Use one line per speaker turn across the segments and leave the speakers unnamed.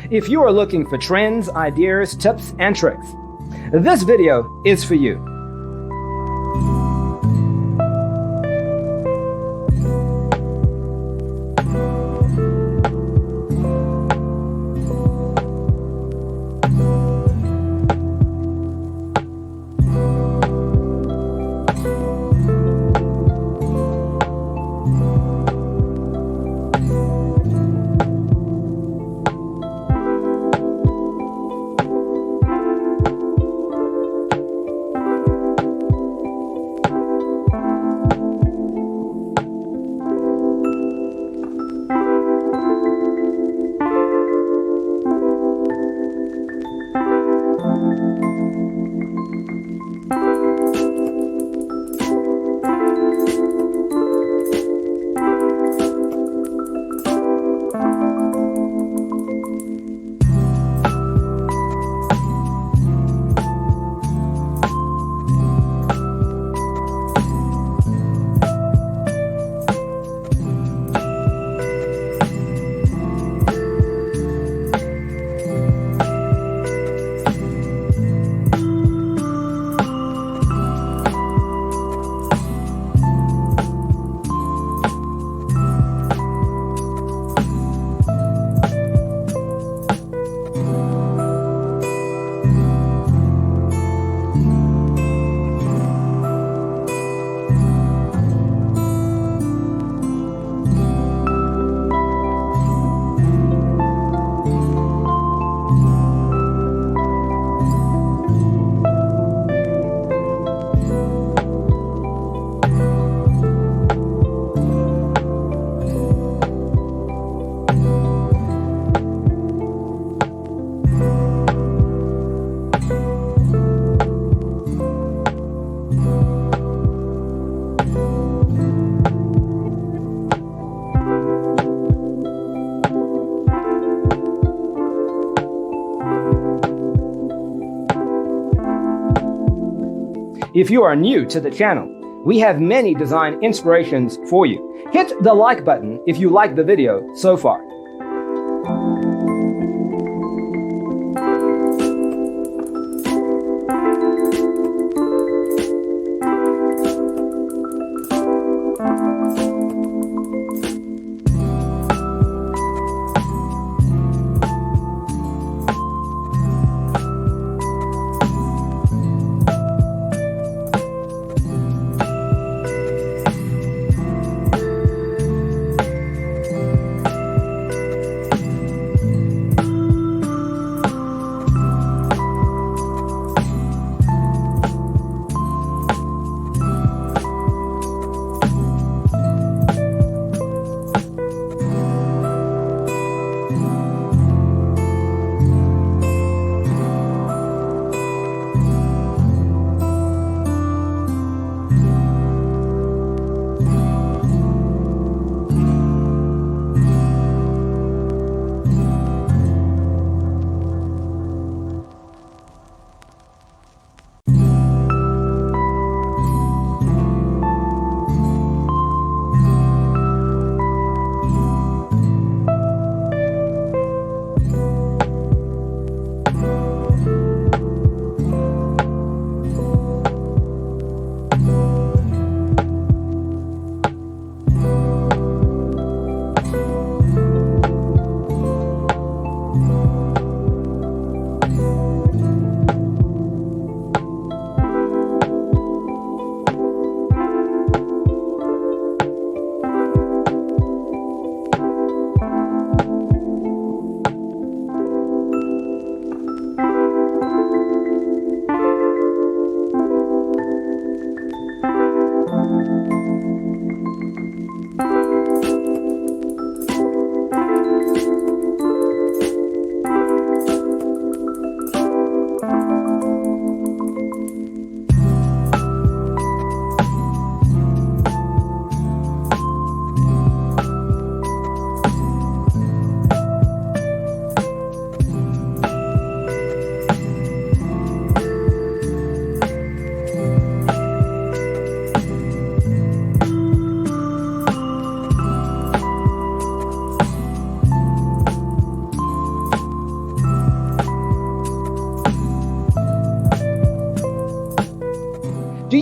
If you are looking for trends, ideas, tips, and tricks, this video is for you. If you are new to the channel, we have many design inspirations for you. Hit the like button if you like the video so far.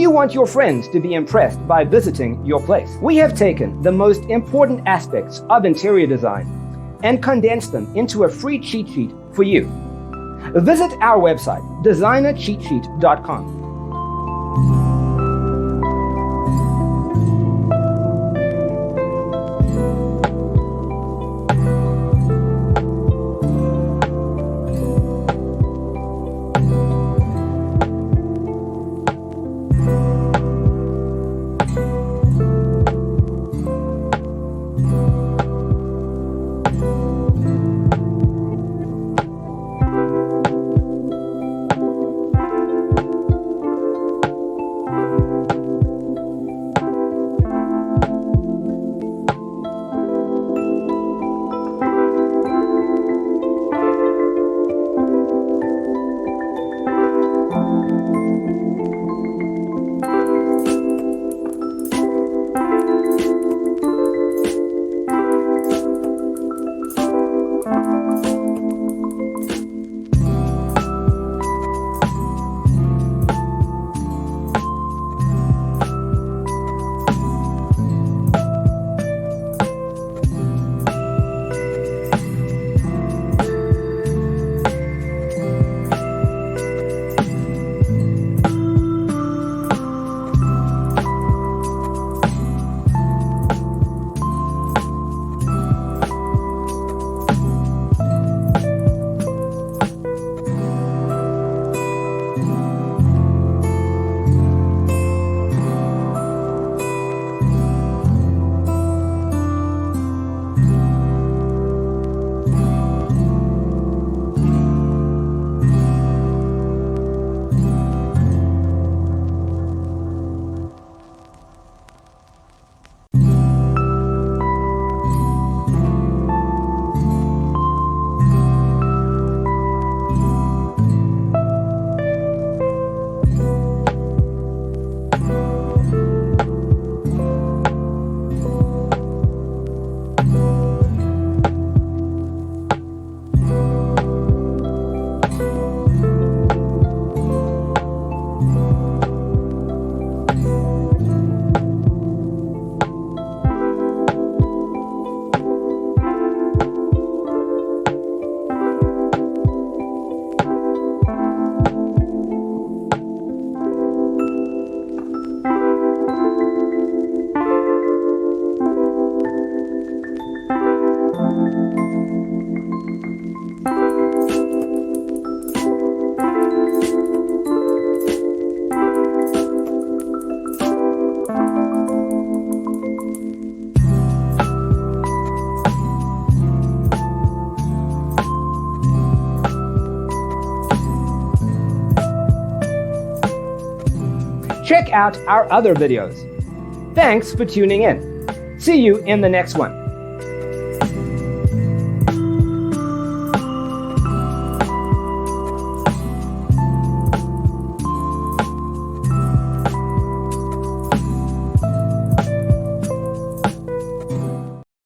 you want your friends to be impressed by visiting your place? We have taken the most important aspects of interior design and condensed them into a free cheat sheet for you. Visit our website, designercheatsheet.com. Check out our other videos. Thanks for tuning in. See you in the next one.